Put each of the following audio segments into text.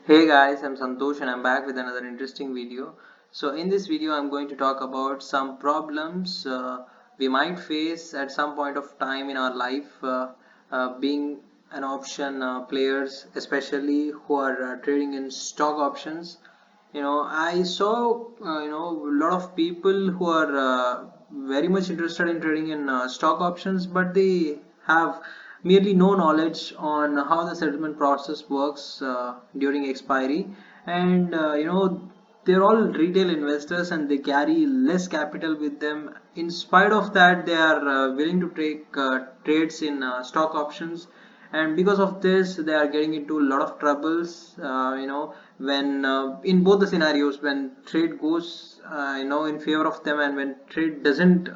Hey guys, I'm Santosh and I'm back with another interesting video. So in this video I'm going to talk about some problems we might face at some point of time in our life, being an option players, especially who are trading in stock options. I saw a lot of people who are very much interested in trading in stock options, but they have merely no knowledge on how the settlement process works during expiry. And they're all retail investors and they carry less capital with them. In spite of that, they are willing to take trades in stock options, and because of this they are getting into a lot of troubles. When in both the scenarios, when trade goes in favor of them and when trade doesn't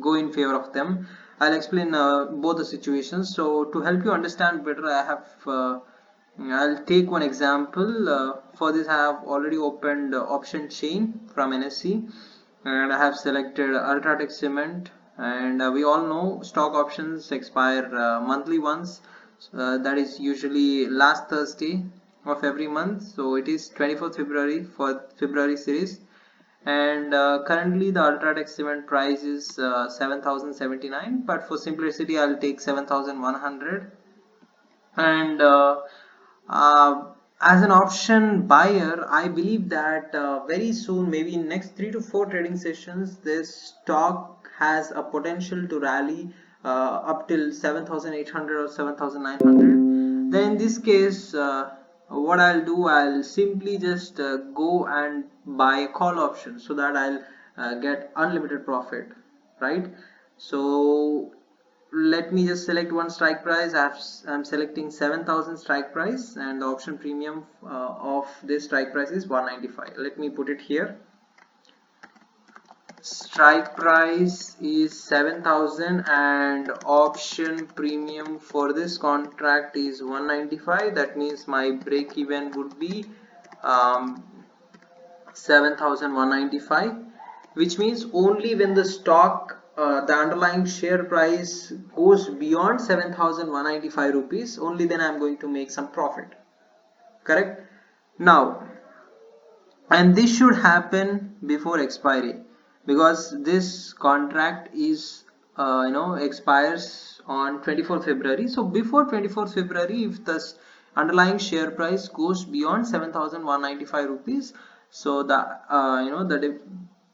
go in favor of them. I'll explain both the situations. So to help you understand better, I'll take one example. For this I have already opened option chain from NSE, and I have selected Ultratech Cement. And we all know stock options expire monthly once. That is usually last Thursday of every month. So it is 24th February for February series. And currently the Ultratech Cement price is 7,079, but for simplicity I'll take 7,100. And uh, as an option buyer, I believe that very soon, maybe in next 3 to 4 trading sessions, this stock has a potential to rally up till 7,800 or 7,900. Then in this case, what I'll do, I'll simply just go and buy a call option so that I'll get unlimited profit, right? So let me just select one strike price. I'm selecting 7,000 strike price, and the option premium of this strike price is 195. Let me put it here. Strike price is 7,000 and option premium for this contract is 195. That means my break even would be 7,195, which means only when the stock, the underlying share price goes beyond 7,195 rupees, only then I'm going to make some profit. Correct? Now, and this should happen before expiry, because this contract is expires on 24th February. So before 24th February, if the underlying share price goes beyond 7,195 rupees, so the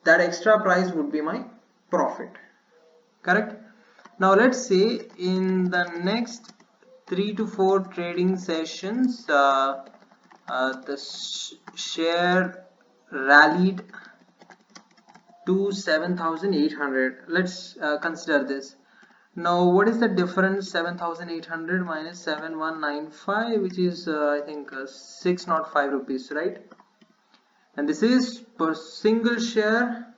that extra price would be my profit. Correct? Now let's say in the next 3 to 4 trading sessions, the share rallied to 7,800. Let's consider this. Now what is the difference? 7,800 minus 7,195, which is I think 605 rupees, right? And this is per single share,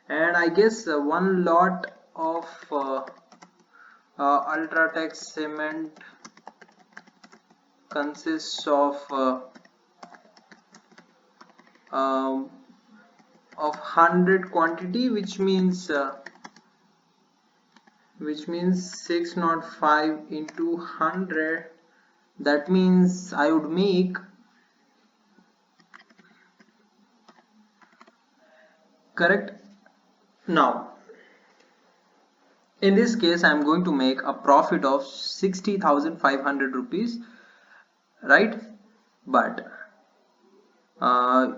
and I guess one lot of Ultratech Cement consists um, of 100 quantity, which means 605 into 100. That means I would make, correct? Now in this case I'm going to make a profit of 60,500 rupees, right? But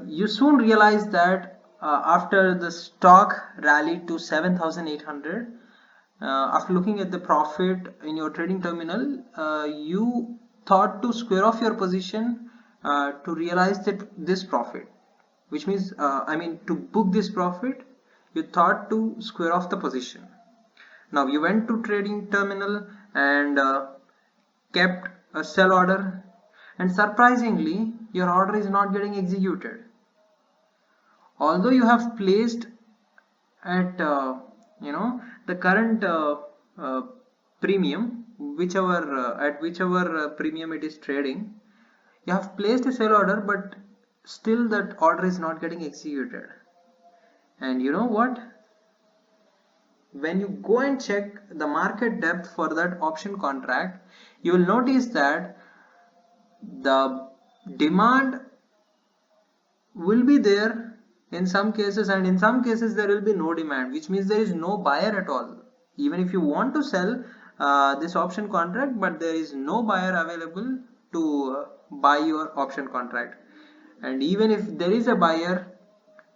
you soon realize that after the stock rallied to 7,800, after looking at the profit in your trading terminal, you thought to square off your position to realize that this profit, which means to book this profit, you thought to square off the position. Now you went to trading terminal and kept a sell order, and surprisingly your order is not getting executed, although you have placed at the current uh, premium, whichever at whichever premium it is trading. You have placed a sell order, but still that order is not getting executed. And you know what, when you go and check the market depth for that option contract, you will notice that the demand will be there in some cases, and in some cases there will be no demand, which means there is no buyer at all. Even if you want to sell this option contract, but there is no buyer available to buy your option contract. And even if there is a buyer,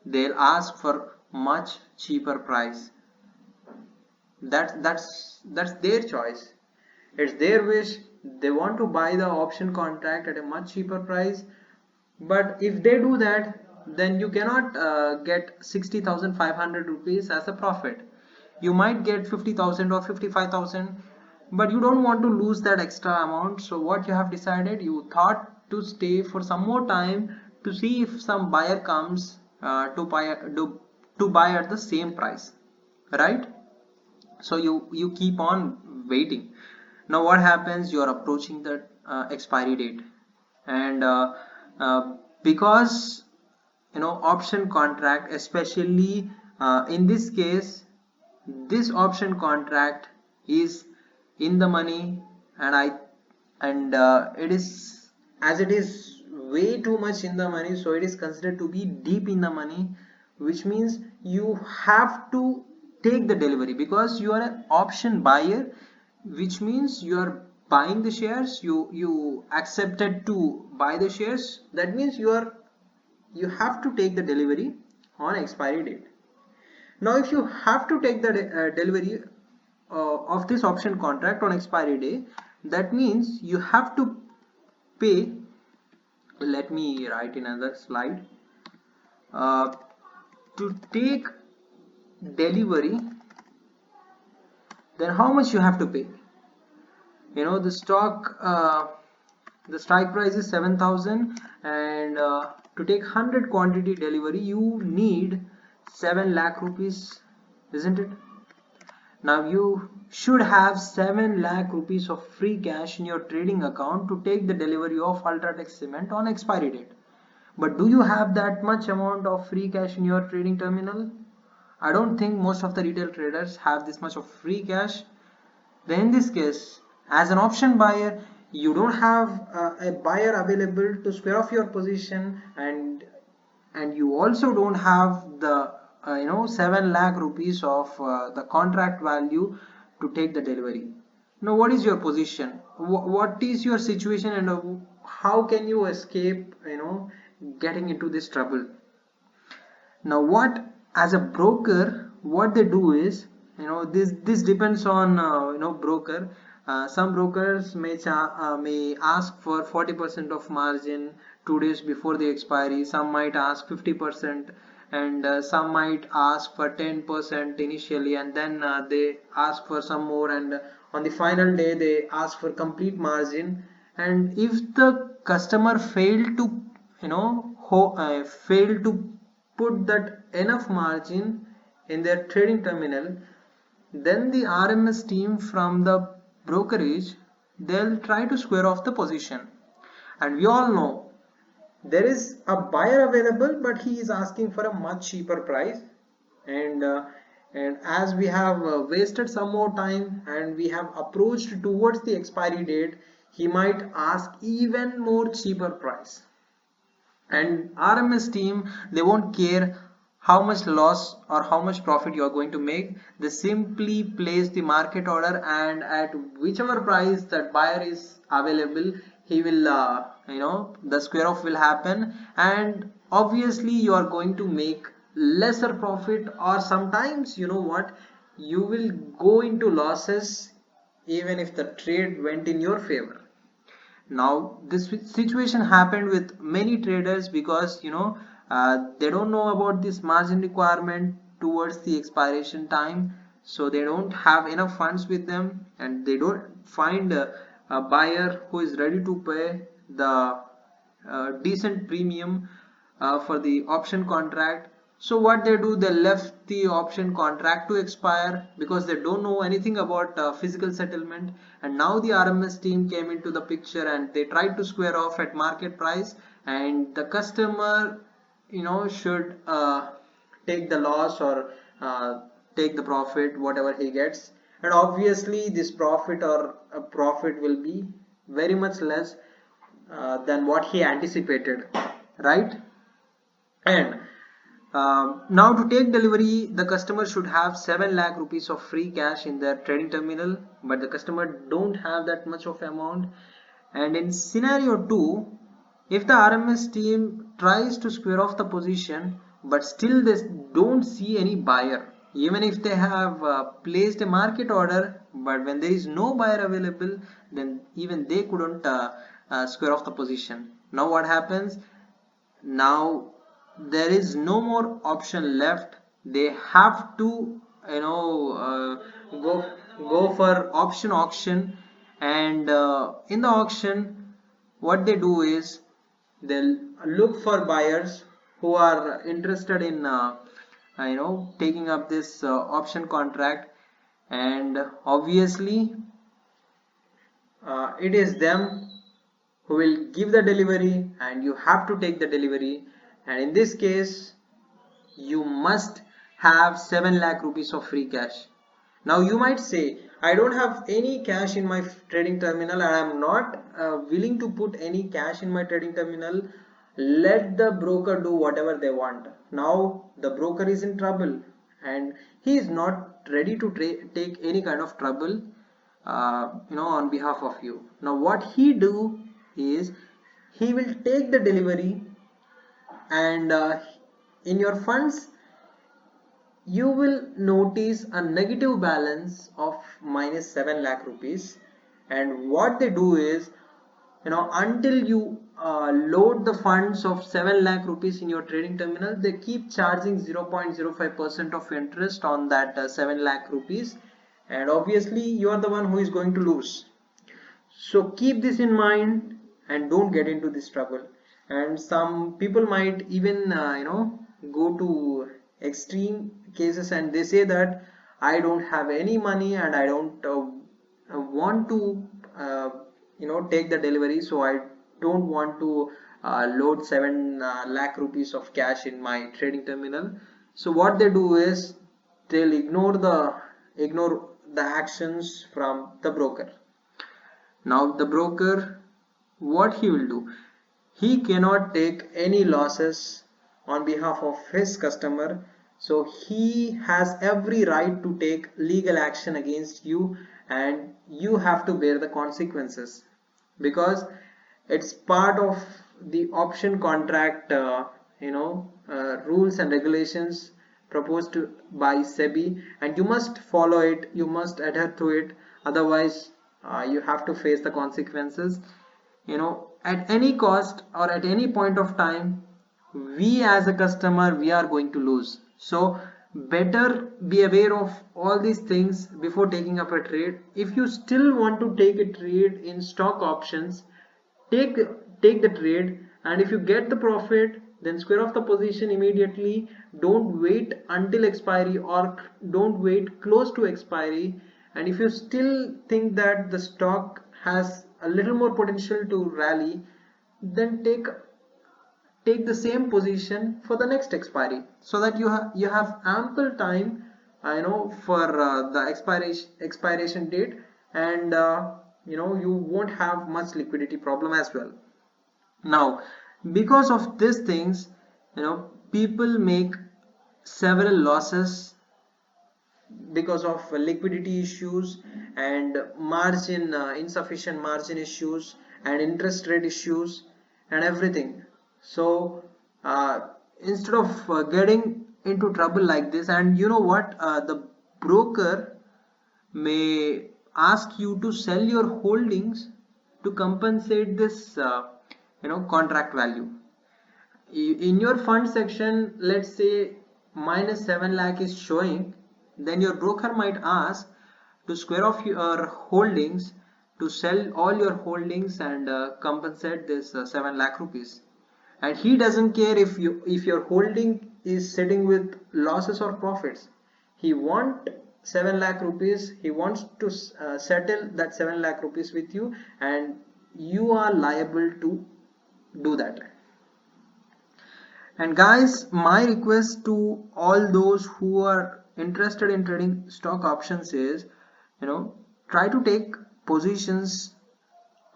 they'll ask for much cheaper price. That's their choice. It's their wish. They want to buy the option contract at a much cheaper price. But if they do that, then you cannot get 60,500 rupees as a profit. You might get 50,000 or 55,000, but you don't want to lose that extra amount. So what you have decided, you thought to stay for some more time to see if some buyer comes to buy at the same price, right? So you keep on waiting. Now what happens, you are approaching the expiry date, and because option contract, especially in this case, this option contract is in the money, and I and it is, as it is way too much in the money, so it is considered to be deep in the money, which means you have to take the delivery because you are an option buyer, which means you are buying the shares. You accepted to buy the shares. That means you have to take the delivery on expiry date. Now if you have to take the delivery of this option contract on expiry day, that means you have to pay. Let me write in another slide. To take delivery, then how much you have to pay? The strike price is 7,000, and to take 100 quantity delivery you need 7 lakh rupees, isn't it? Now you should have 7 lakh rupees of free cash in your trading account to take the delivery of Ultratech cement on expiry date. But do you have that much amount of free cash in your trading terminal? I don't think most of the retail traders have this much of free cash. Then in this case, as an option buyer, you don't have a buyer available to square off your position, and you also don't have the 7 lakh rupees of the contract value to take the delivery. Now what is your position? What is your situation, and how can you escape getting into this trouble? Now what, as a broker, what they do is, this depends on broker. Some brokers may ask for 40% of margin 2 days before the expiry. Some might ask 50%, and some might ask for 10% initially, and then they ask for some more, and on the final day they ask for complete margin. And if the customer failed to fail to put that enough margin in their trading terminal, then the RMS team from the brokerage, they'll try to square off the position. And we all know there is a buyer available, but he is asking for a much cheaper price. And as we have wasted some more time and we have approached towards the expiry date, he might ask even more cheaper price. And RMS team, they won't care how much loss or how much profit you are going to make. They simply place the market order, and at whichever price that buyer is available, he will the square off will happen, and obviously you are going to make lesser profit, or sometimes you will go into losses even if the trade went in your favor. Now this situation happened with many traders because they don't know about this margin requirement towards the expiration time, so they don't have enough funds with them, and they don't find a buyer who is ready to pay the decent premium for the option contract. So what they do, they left the option contract to expire because they don't know anything about physical settlement. And now the RMS team came into the picture, and they tried to square off at market price, and the customer should take the loss or take the profit, whatever he gets. And obviously this profit or profit will be very much less than what he anticipated, right? And now to take delivery, the customer should have 7 lakh rupees of free cash in their trading terminal, but the customer don't have that much of amount. And in scenario 2, if the RMS team tries to square off the position, but still they don't see any buyer, even if they have placed a market order, but when there is no buyer available, then even they couldn't square off the position. Now what happens? Now there is no more option left. They have to, you know, go for auction. And in the auction, what they do is they'll look for buyers who are interested in taking up this option contract. And obviously it is them who will give the delivery, and you have to take the delivery. And in this case you must have 7 lakh rupees of free cash. Now you might say, I don't have any cash in my trading terminal and I am not willing to put any cash in my trading terminal. Let the broker do whatever they want. Now the broker is in trouble and he is not ready to take any kind of trouble on behalf of you. Now what he do is he will take the delivery, and in your funds you will notice a negative balance of minus 7 lakh rupees. And what they do is, until you load the funds of 7 lakh rupees in your trading terminal, they keep charging 0.05% of interest on that 7 lakh rupees, and obviously you are the one who is going to lose. So keep this in mind and don't get into this trouble. And some people might even go to extreme cases and they say that I don't have any money and I don't want to take the delivery, so I don't want to load 7 lakh rupees of cash in my trading terminal. So what they do is they'll ignore the actions from the broker. Now the broker, what he will do, he cannot take any losses on behalf of his customer, so he has every right to take legal action against you, and you have to bear the consequences because it's part of the option contract rules and regulations proposed by SEBI, and you must follow it, you must adhere to it. Otherwise you have to face the consequences. At any cost or at any point of time, we as a customer, we are going to lose. So better be aware of all these things before taking up a trade. If you still want to take a trade in stock options, take the trade, and if you get the profit, then square off the position immediately. Don't wait until expiry or don't wait close to expiry. And if you still think that the stock has a little more potential to rally, then take the same position for the next expiry, so that you have ample time for the expiration date. And you won't have much liquidity problem as well. Now because of these things, people make several losses because of liquidity issues and margin insufficient margin issues and interest rate issues and everything. So instead of getting into trouble like this, and you know what, the broker may ask you to sell your holdings to compensate this contract value. In your fund section, let's say minus 7 lakh is showing, then your broker might ask to square off your holdings, to sell all your holdings and compensate this 7 lakh rupees. And he doesn't care if your holding is sitting with losses or profits. He wants 7 lakh rupees, he wants to settle that 7 lakh rupees with you, and you are liable to do that. And guys, my request to all those who are interested in trading stock options is, try to take positions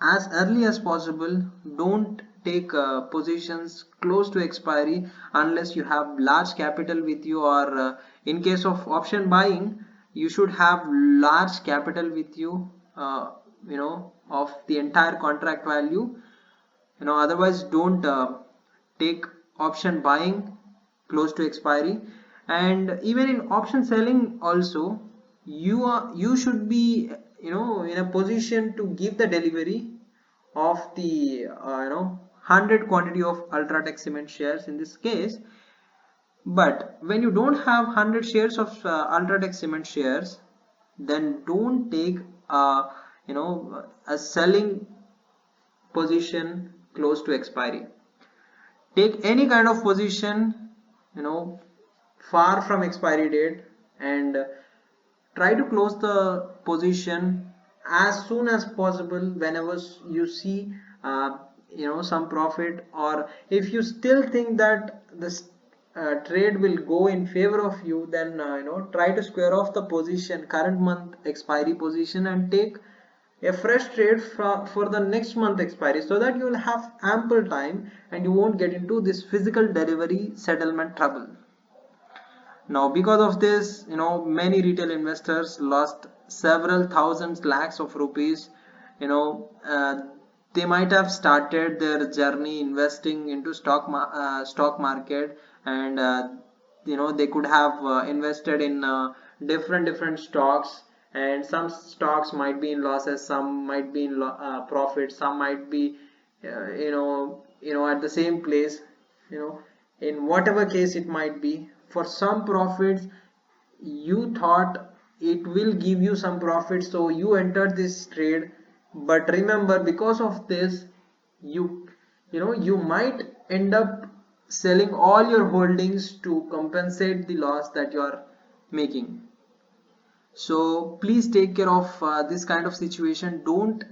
as early as possible. Don't take positions close to expiry unless you have large capital with you, or in case of option buying, you should have large capital with you, of the entire contract value. Otherwise don't take option buying close to expiry. And even in option selling also, you should be in a position to give the delivery of the 100 quantity of Ultratech cement shares in this case. But when you don't have 100 shares of Ultratech cement shares, then don't take a selling position close to expiry. Take any kind of position you know far from expiry date, and try to close the position as soon as possible whenever you see some profit, or if you still think that this trade will go in favor of you, then try to square off the position, current month expiry position, and take a fresh trade for the next month expiry, so that you will have ample time and you won't get into this physical delivery settlement trouble. Now, because of this, many retail investors lost several thousands lakhs of rupees. You know, uh, they might have started their journey investing into stock market, and they could have invested in different stocks, and some stocks might be in losses, some might be in profit, some might be at the same place. You know, in whatever case it might be, for some profits you thought it will give you some profit, so you entered this trade. But remember, because of this, you might end up selling all your holdings to compensate the loss that you are making. So please take care of this kind of situation. Don't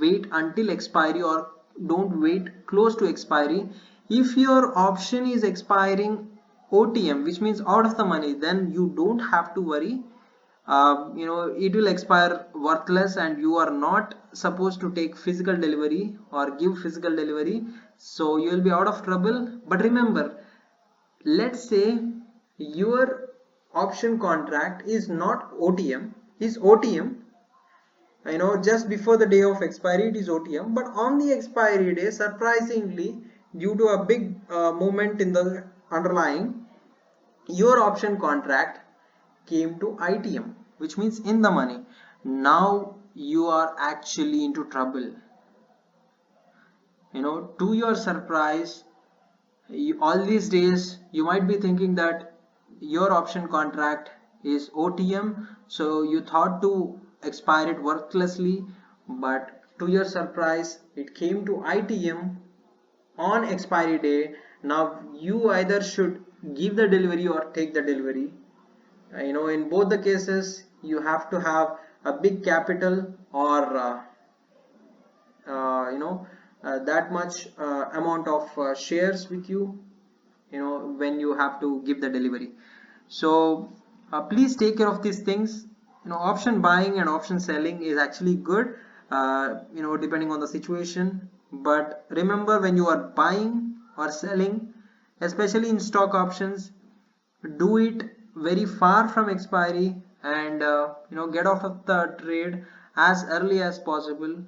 wait until expiry, or don't wait close to expiry. If your option is expiring OTM, which means out of the money, then you don't have to worry. It will expire worthless, and you are not supposed to take physical delivery or give physical delivery, so you will be out of trouble. But remember, let's say your option contract is not OTM, is OTM. Just before the day of expiry it is OTM, but on the expiry day, surprisingly, due to a big movement in the underlying, your option contract came to ITM, which means in the money. Now you are actually into trouble. To your surprise, all these days you might be thinking that your option contract is OTM, so you thought to expire it worthlessly, but to your surprise it came to ITM on expiry day. Now you either should give the delivery or take the delivery. In both the cases you have to have a big capital, or that much amount of shares with you, when you have to give the delivery. So please take care of these things. Option buying and option selling is actually good, depending on the situation. But remember, when you are buying or selling, especially in stock options, do it very far from expiry, and get out of the trade as early as possible.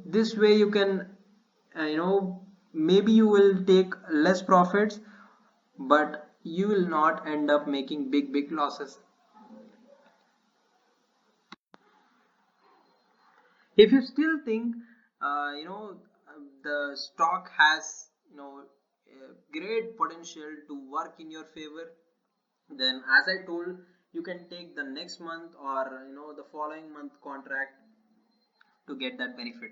This way you can maybe you will take less profits, but you will not end up making big losses. If you still think the stock has great potential to work in your favor, then as I told, you can take the next month, or the following month contract to get that benefit.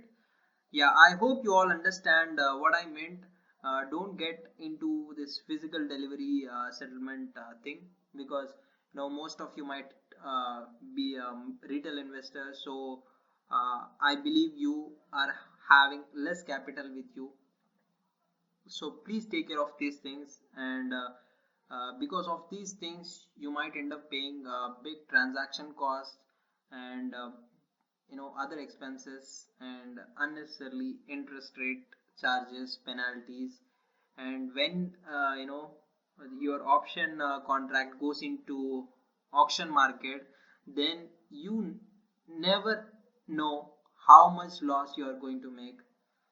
Yeah, I hope you all understand what I meant. Don't get into this physical delivery settlement thing, because most of you might be retail investors, so I believe you are having less capital with you. So please take care of these things, and because of these things you might end up paying big transaction costs, and other expenses and unnecessarily interest rate charges, penalties. And when your option contract goes into auction market, then you never know how much loss you are going to make.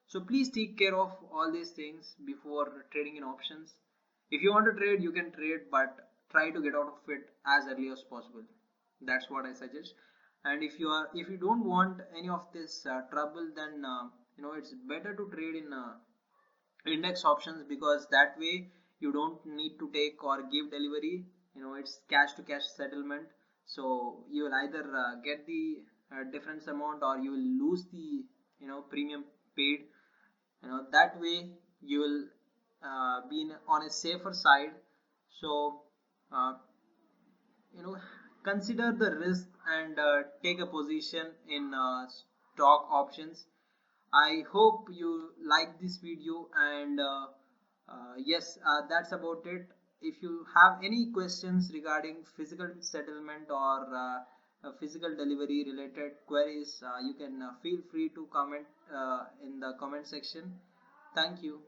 So please take care of all these things before trading in options. If you want to trade, you can trade, but try to get out of it as early as possible. That's what I suggest. And if you don't want any of this trouble, then it's better to trade in index options, because that way you don't need to take or give delivery. It's cash to cash settlement, so you will either get the difference amount, or you will lose the premium paid. That way you will be on a safer side. So uh, you know consider the risk and take a position in stock options. I hope you like this video, and yes, that's about it. If you have any questions regarding physical settlement or physical delivery related queries, you can feel free to comment in the comment section. Thank you.